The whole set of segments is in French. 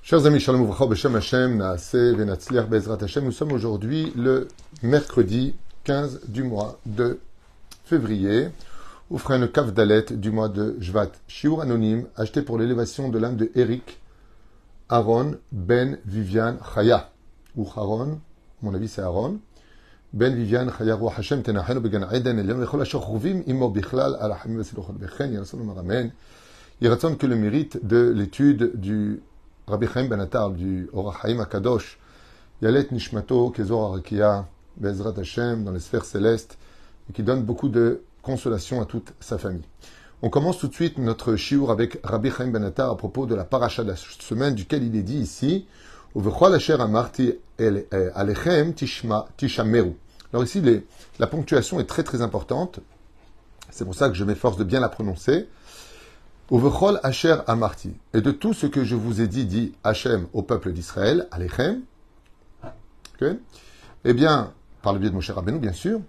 Chers amis, Shalom Uvracha, Beshem Hashem, Naaseh, Venatzliach, Bezrat Hashem, nous sommes aujourd'hui le mercredi 15 du mois de février, ou fera une Kaf Dalet du mois de Shvat. Shiur anonyme, acheté pour l'élévation de l'âme de Eric Aaron Ben Vivian Chaya, ou Aaron, à mon avis c'est Aaron, Ben Vivian Chaya, Roi Hashem, Tenachenu, Began Eden, Elion, Lechol Asher Chuvim, Imo Bichlal, Alachim, Vesilochot Bechen, Yerason Maramen. Il raconte que le mérite de l'étude du Rabbi Chaim Ben Attar du Orach Chaim HaKadosh, Yalet Nishmato, Kezor Arakia, Bezrat Hashem, dans les sphères célestes, et qui donne beaucoup de consolation à toute sa famille. On commence tout de suite notre shiur avec Rabbi Chaim Ben Attar à propos de la paracha de la semaine, duquel il est dit ici, Uvechol asher amarti alechem tishameru. Alors ici, la ponctuation est très très importante, c'est pour ça que je m'efforce de bien la prononcer. Uvechol asher amarti. Et de tout ce que je vous ai dit Hachem au peuple d'Israël, alechem, okay. Eh bien, par le biais de Moshe Rabbeinu, bien sûr,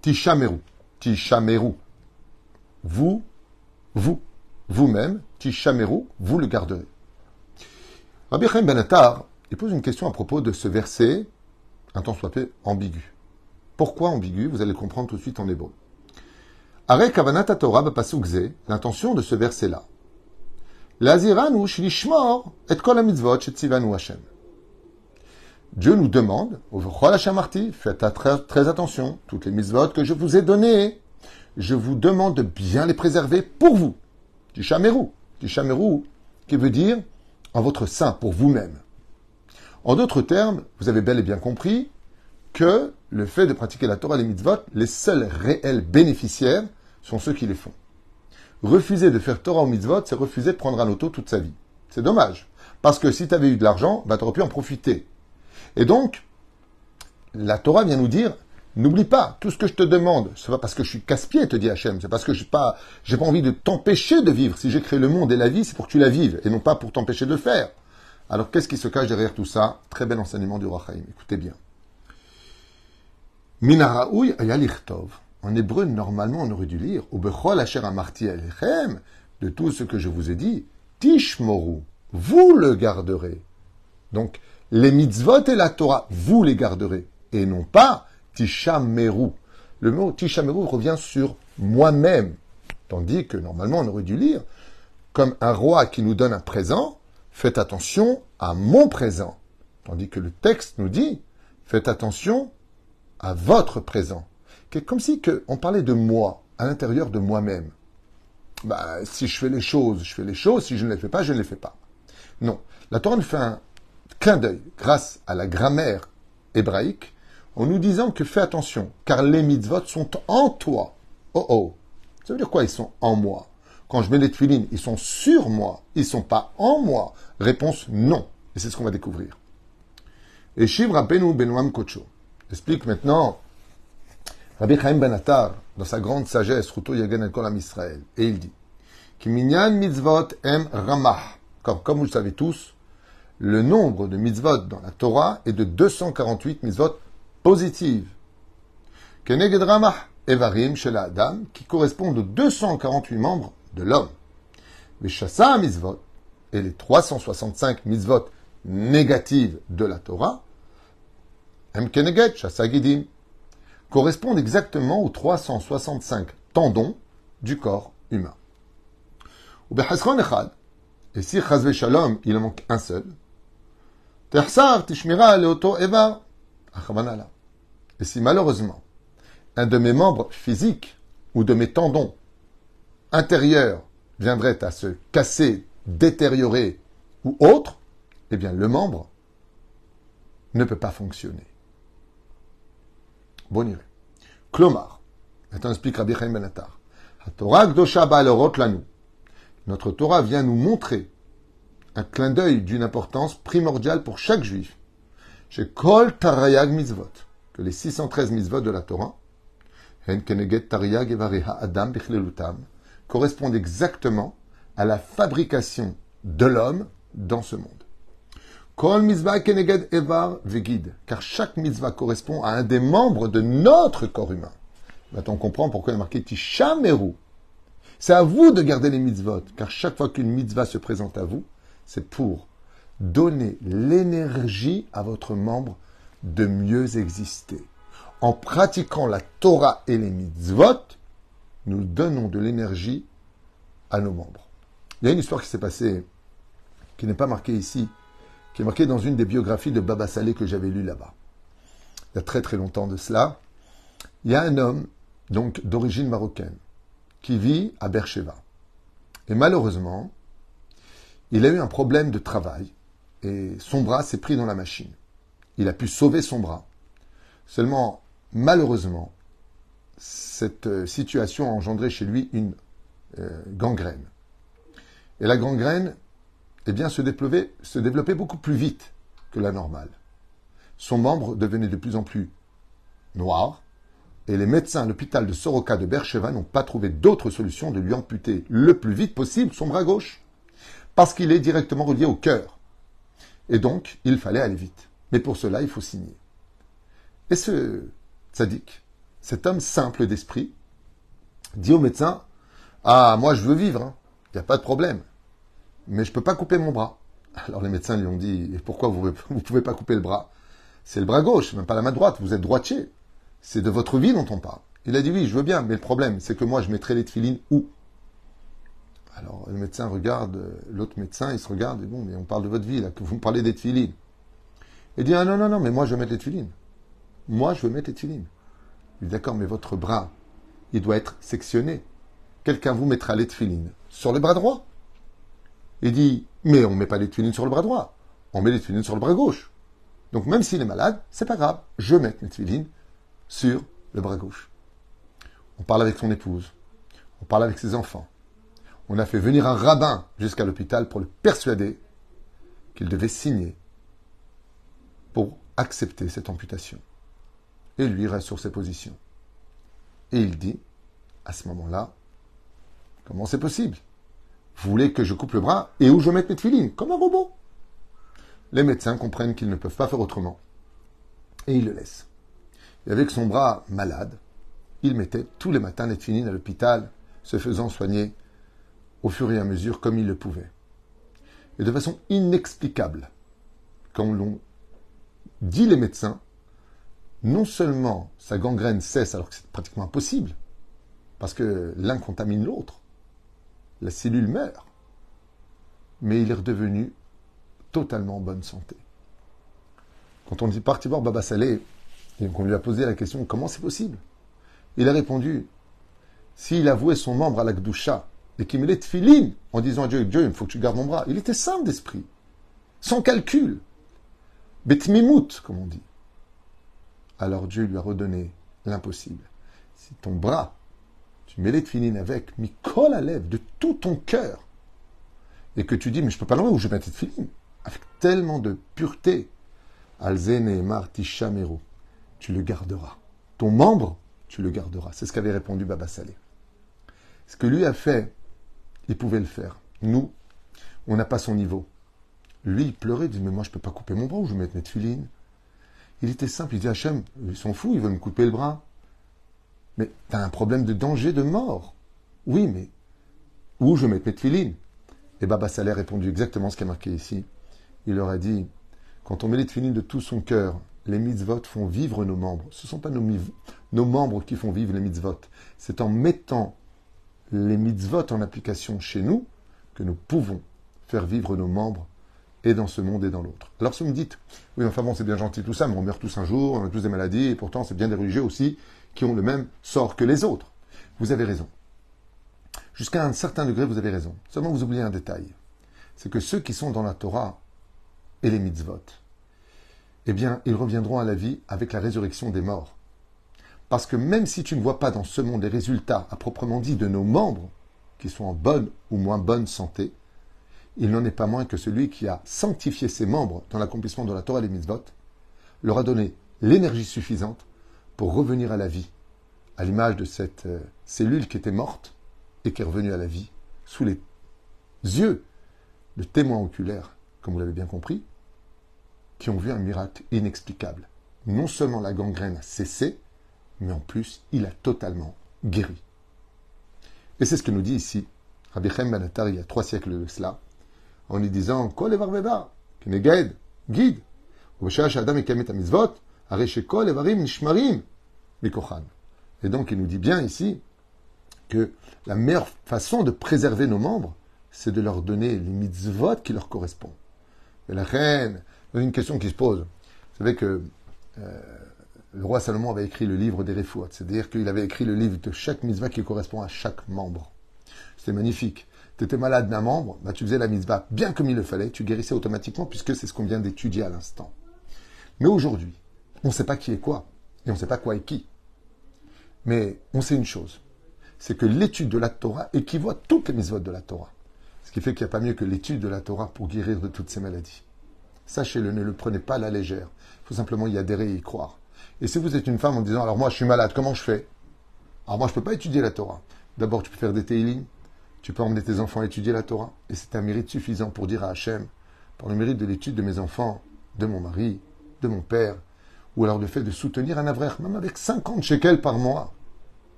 tishameru, vous-même, tishameru, vous le garderez. Rabbi Chaim Ben Attar, il pose une question à propos de ce verset, un tant soit peu ambigu. Pourquoi ambigu? Vous allez le comprendre tout de suite en hébreu. Arek kavanat Torah b'pasuk ze, l'intention de ce verset-là. L'aziranu shlishmor et kol hamitzvot shetzivanu Hashem. Dieu nous demande, Uvechol asher amarti, faites très attention, toutes les mitzvot que je vous ai données, je vous demande de bien les préserver pour vous. Tishameru, qui veut dire en votre sein, pour vous-même. En d'autres termes, vous avez bel et bien compris que le fait de pratiquer la Torah et les mitzvot, les seuls réels bénéficiaires sont ceux qui les font. Refuser de faire Torah ou mitzvot, c'est refuser de prendre un auto toute sa vie. C'est dommage. Parce que si tu avais eu de l'argent, tu aurais pu en profiter. Et donc, la Torah vient nous dire, n'oublie pas, tout ce que je te demande, c'est pas parce que je suis casse-pied, te dit Hachem, c'est parce que j'ai pas envie de t'empêcher de vivre. Si j'ai créé le monde et la vie, c'est pour que tu la vives, et non pas pour t'empêcher de le faire. Alors, qu'est-ce qui se cache derrière tout ça? Très bel enseignement du Orach Chaim. Écoutez bien. Minaraoui ayalichtov. En hébreu, normalement, on aurait dû lire Ubechol asher amarti alechem, de tout ce que je vous ai dit, tishmoru, vous le garderez. Donc, les mitzvot et la Torah, vous les garderez. Et non pas tishameru. Le mot tishameru revient sur moi-même. Tandis que, normalement, on aurait dû lire comme un roi qui nous donne un présent, faites attention à mon présent. Tandis que le texte nous dit, faites attention à votre présent. Comme si on parlait de moi, à l'intérieur de moi-même. Si je fais les choses, je fais les choses. Si je ne les fais pas, je ne les fais pas. Non. La Torah nous fait un clin d'œil grâce à la grammaire hébraïque en nous disant que fais attention, car les mitzvot sont en toi. Oh. Ça veut dire quoi, ils sont en moi? Quand je mets les tefilines, ils sont sur moi. Ils ne sont pas en moi. Réponse non. Et c'est ce qu'on va découvrir. Et Shiv Rabbeinu Benoam Kocho explique maintenant Rabbi Chaim Ben Attar, dans sa grande sagesse, Ruto Yagen El Kol Am Israël, et il dit Ki minyan mitzvot em ramah. Comme vous le savez tous, le nombre de mitzvot dans la Torah est de 248 mitzvot positives. Keneged ramah evarim shel Adam, qui correspondent aux 248 membres de l'homme. Veshasa mitzvot, et les 365 mitzvot négatives de la Torah, em keneged shasa gidim, correspondent exactement aux 365 tendons du corps humain. Et si chazve shalom, il en manque un seul, et si malheureusement, un de mes membres physiques ou de mes tendons intérieurs viendrait à se casser, détériorer ou autre, eh bien le membre ne peut pas fonctionner. Bon iré. Klomar. Maintenant, explique Rabbi Chaim Ben Attar. Torah Gdosha Ba'alorot Lanu. Notre Torah vient nous montrer un clin d'œil d'une importance primordiale pour chaque juif. Chez Kol Tarayag Mitzvot. Que les 613 mitzvot de la Torah, Hen Keneged Tarayag Evareha Adam Bichlelutam, correspondent exactement à la fabrication de l'homme dans ce monde. Kol mitzvah keneged evar vegid, car chaque mitzvah correspond à un des membres de notre corps humain. Maintenant, on comprend pourquoi il est marqué Tishameru. C'est à vous de garder les mitzvot, car chaque fois qu'une mitzvah se présente à vous, c'est pour donnez l'énergie à votre membre de mieux exister. En pratiquant la Torah et les mitzvot, nous donnons de l'énergie à nos membres. Il y a une histoire qui s'est passée, qui n'est pas marquée ici, qui est marquée dans une des biographies de Baba Saleh que j'avais lues là-bas. Il y a très très longtemps de cela. Il y a un homme, donc d'origine marocaine, qui vit à Beersheba. Et malheureusement, il a eu un problème de travail et son bras s'est pris dans la machine. Il a pu sauver son bras. Seulement, malheureusement, cette situation a engendré chez lui une gangrène. Et la gangrène, eh bien, se développait beaucoup plus vite que la normale. Son membre devenait de plus en plus noir, et les médecins à l'hôpital de Soroka de Beersheba n'ont pas trouvé d'autre solution de lui amputer le plus vite possible son bras gauche, parce qu'il est directement relié au cœur. Et donc, il fallait aller vite. Mais pour cela, il faut signer. Et ce tzaddik, cet homme simple d'esprit, dit au médecin, « Ah, moi je veux vivre, il n'y a pas de problème, mais je ne peux pas couper mon bras. » Alors les médecins lui ont dit, « Et pourquoi vous ne pouvez pas couper le bras? C'est le bras gauche, même pas la main droite, vous êtes droitier. C'est de votre vie dont on parle. » Il a dit, « Oui, je veux bien, mais le problème, c'est que moi je mettrai les tefilines où ?» Alors le médecin regarde, l'autre médecin, il se regarde, et bon, mais on parle de votre vie, là, que vous me parlez des tefilines. Il dit, « Ah non, non, non, mais moi je veux mettre les tefilines. Moi je veux mettre les tefilines. » Il dit, « D'accord, mais votre bras, il doit être sectionné. Quelqu'un vous mettra les tefilines sur le bras droit. » Il dit, « Mais on ne met pas les tefilines sur le bras droit, on met les tefilines sur le bras gauche. Donc même s'il est malade, c'est pas grave, je vais mettre mes tefilines sur le bras gauche. » On parle avec son épouse, on parle avec ses enfants. On a fait venir un rabbin jusqu'à l'hôpital pour le persuader qu'il devait signer pour accepter cette amputation. Et lui reste sur ses positions. Et il dit, à ce moment-là, comment c'est possible? Vous voulez que je coupe le bras et où je mette mes tefilines, comme un robot? Les médecins comprennent qu'ils ne peuvent pas faire autrement. Et ils le laissent. Et avec son bras malade, il mettait tous les matins les tefilines à l'hôpital, se faisant soigner au fur et à mesure comme il le pouvait. Et de façon inexplicable, quand l'on dit les médecins, non seulement sa gangrène cesse alors que c'est pratiquement impossible, parce que l'un contamine l'autre, la cellule meurt, mais il est redevenu totalement en bonne santé. Quand on est parti voir Baba Saleh, et qu'on lui a posé la question, comment c'est possible? Il a répondu, s'il avouait son membre à la Gdusha, et qu'il met les tefilines en disant à Dieu, Dieu, il faut que tu gardes mon bras, il était simple d'esprit, sans calcul, betmimout, comme on dit. Alors Dieu lui a redonné l'impossible. Si ton bras, tu mets les tefilines avec, mikol à lèvres, de tout ton cœur, et que tu dis, mais je ne peux pas l'enlever où je vais mettre les tefilines, avec tellement de pureté, Alzen et Mar Tishameru, tu le garderas. Ton membre, tu le garderas. C'est ce qu'avait répondu Baba Saleh. Ce que lui a fait, il pouvait le faire. Nous, on n'a pas son niveau. Lui, il pleurait, il dit, mais moi, je ne peux pas couper mon bras, où je vais mettre mes tefilines. Il était simple, il dit, Hachem, ils sont fous, ils veulent me couper le bras. Mais tu as un problème de danger, de mort. Oui, mais où je vais mettre mes tefilines? Et Baba Saleh a répondu exactement ce qui est marqué ici. Il leur a dit, quand on met les tefilines de tout son cœur, les mitzvot font vivre nos membres. Ce ne sont pas nos membres qui font vivre les mitzvot. C'est en mettant les mitzvot en application chez nous que nous pouvons faire vivre nos membres et dans ce monde et dans l'autre. Alors si vous me dites, oui, enfin bon, c'est bien gentil tout ça, mais on meurt tous un jour, on a tous des maladies, et pourtant c'est bien des religieux aussi qui ont le même sort que les autres. Vous avez raison. Jusqu'à un certain degré, vous avez raison. Seulement vous oubliez un détail. C'est que ceux qui sont dans la Torah et les mitzvot, eh bien, ils reviendront à la vie avec la résurrection des morts. Parce que même si tu ne vois pas dans ce monde les résultats, à proprement dit, de nos membres, qui sont en bonne ou moins bonne santé, il n'en est pas moins que celui qui a sanctifié ses membres dans l'accomplissement de la Torah et des mitzvot, leur a donné l'énergie suffisante pour revenir à la vie, à l'image de cette cellule qui était morte et qui est revenue à la vie, sous les yeux de témoins oculaires, comme vous l'avez bien compris, qui ont vu un miracle inexplicable. Non seulement la gangrène a cessé, mais en plus, il a totalement guéri. Et c'est ce que nous dit ici Rabbi Chaim Ben Attar il y a 3 siècles de cela, en lui disant « Kol evar vevar » Keneged, guide. Et donc, il nous dit bien ici que la meilleure façon de préserver nos membres, c'est de leur donner les mitzvot qui leur correspondent. Et la reine, il y a une question qui se pose. Vous savez que le roi Salomon avait écrit le livre des Refuot, c'est-à-dire qu'il avait écrit le livre de chaque mitzvah qui correspond à chaque membre. C'était magnifique. Tu étais malade d'un membre, bah, tu faisais la mitzvah bien comme il le fallait, tu guérissais automatiquement puisque c'est ce qu'on vient d'étudier à l'instant. Mais aujourd'hui, on ne sait pas qui est quoi, et on ne sait pas quoi est qui. Mais on sait une chose, c'est que l'étude de la Torah équivaut à toutes les mitzvot de la Torah. Ce qui fait qu'il n'y a pas mieux que l'étude de la Torah pour guérir de toutes ces maladies. Sachez-le, ne le prenez pas à la légère. Il faut simplement y adhérer et y croire. Et si vous êtes une femme en disant, alors moi je suis malade, comment je fais? Alors moi je ne peux pas étudier la Torah. D'abord tu peux faire des télim, tu peux emmener tes enfants à étudier la Torah. Et c'est un mérite suffisant pour dire à Hachem, par le mérite de l'étude de mes enfants, de mon mari, de mon père, ou alors le fait de soutenir un avraire, même avec 50 shekels par mois,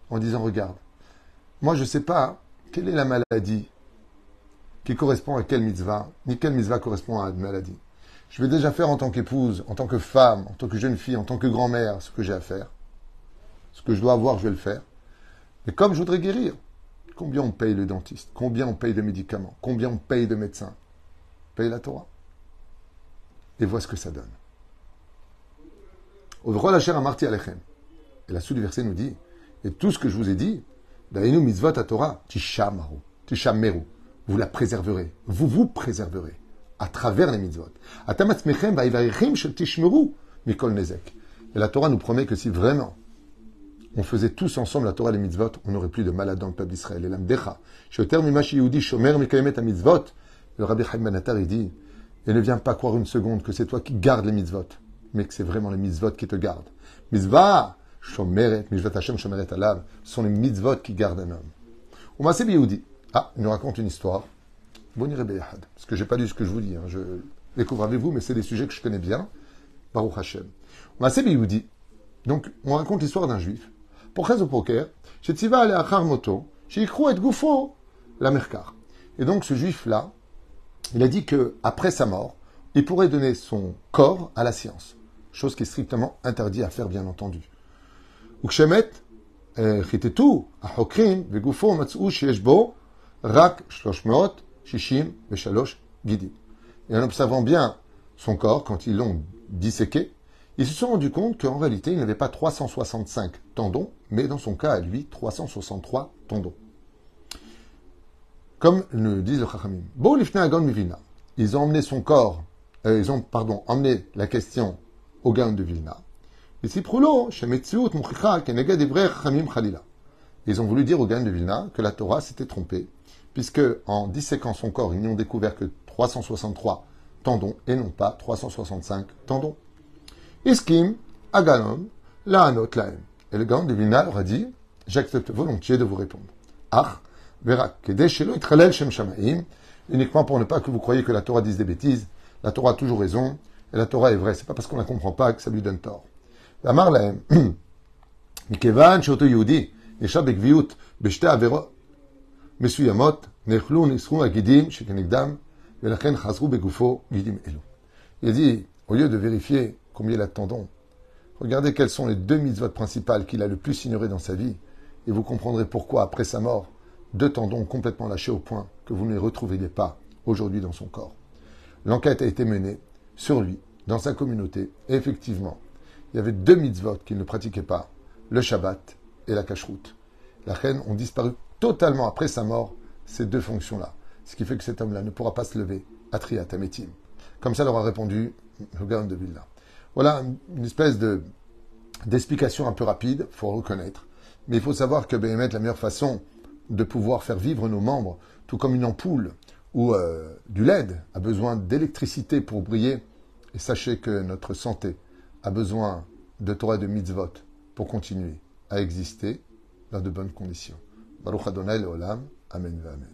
en disant, regarde, moi je ne sais pas quelle est la maladie qui correspond à quelle mitzvah, ni quelle mitzvah correspond à une maladie. Je vais déjà faire en tant qu'épouse, en tant que femme, en tant que jeune fille, en tant que grand-mère, ce que j'ai à faire. Ce que je dois avoir, je vais le faire. Mais comme je voudrais guérir, combien on paye le dentiste? Combien on paye de médicaments? Combien on paye de médecins? On paye la Torah. Et vois ce que ça donne. Overol Asher Amarti Alechem. Et la suite du verset nous dit, et tout ce que je vous ai dit, Dainu mitzvot à Torah, tishameru. Vous la préserverez. Vous vous préserverez à travers les mitzvot. Atamatzmechem va'ivarichem shel tishmeru mikol nezek. Et la Torah nous promet que si vraiment on faisait tous ensemble la Torah et les mitzvot, on n'aurait plus de malades dans le peuple d'Israël. Et l'amdecha, shoter mimashi yehudi shomer mikayemet mitzvot. Le Rabbi Chaim Ben Attar, il dit, et ne viens pas croire une seconde que c'est toi qui gardes les mitzvot, mais que c'est vraiment les mitzvot qui te gardent. Mitzvah, shomeret, mitzvot Hashem shomeret alav, sont les mitzvot qui gardent un homme. Umaseh biyehudi. Ah, il nous raconte une histoire. Bon, iré beyahad. Parce que j'ai pas lu ce que je vous dis. Je découvre avec vous, mais c'est des sujets que je connais bien. Baruch Hashem. Umaseh biyehudi. Donc, on raconte l'histoire d'un juif. Pour Chaz au poker, chez Tziva ale achar moto, chez Ikrou et Goufo, la merkar. Et donc, ce juif-là, il a dit que après sa mort, il pourrait donner son corps à la science. Chose qui est strictement interdite à faire, bien entendu. Ukshemet, chitetu, ahokrim, vegufo, matzou, shieshbo, rak, shloshmeot, shishim, veshalosh, gidim. Et en observant bien son corps, quand ils l'ont disséqué, ils se sont rendus compte qu'en réalité, il n'avait pas 365 tendons, mais dans son cas, à lui, 363 tendons. Comme le disent le Chachamim. Bo lifnei Hagon Mivina. Ils ont emmené son corps, emmené la question au Gaon de Vilna. Et si proulo, shemetziut muchicha keneged ivrei Chachamim chalila. Ils ont voulu dire au Gaon de Vilna que la Torah s'était trompée, puisque en disséquant son corps, ils n'y ont découvert que 363 tendons et non pas 365 tendons. Iskim, Aganon, Laanot Laem. Et le Gaon de Vilna leur a dit, j'accepte volontiers de vous répondre. Ach, Verak, Kedeshelo Itralel Shem Shamaim, uniquement pour ne pas que vous croyiez que la Torah dise des bêtises. La Torah a toujours raison, et la Torah est vraie. C'est pas parce qu'on la comprend pas que ça lui donne tort. Amar Laem, Mikevan Shoto Yehudi, Yesha Bekviut, Beshte Avero, Mesuyamot, Nechlu Nisru Agidim, Shekenigdam, Velachen Chazru Begufo, Gidim Elu. Il a dit, au lieu de vérifier combien il a de tendons, regardez quelles sont les deux mitzvot principales qu'il a le plus ignorées dans sa vie, et vous comprendrez pourquoi, après sa mort, deux tendons complètement lâchés au point que vous ne les retrouveriez pas aujourd'hui dans son corps. L'enquête a été menée sur lui, dans sa communauté, et effectivement, il y avait deux mitzvot qu'il ne pratiquait pas, le Shabbat et la Kashrut. La reine ont disparu totalement après sa mort, ces deux fonctions-là. Ce qui fait que cet homme-là ne pourra pas se lever à Triat Ametim. Comme ça leur a répondu le Gaon de Vilna. Voilà une espèce d'explication un peu rapide, il faut reconnaître. Mais il faut savoir que Béhémet, la meilleure façon de pouvoir faire vivre nos membres, tout comme une ampoule ou du LED a besoin d'électricité pour briller, et sachez que notre santé a besoin de Torah et de mitzvot pour continuer à exister dans de bonnes conditions. Baruch Adonai Leolam, Amen ve Amen.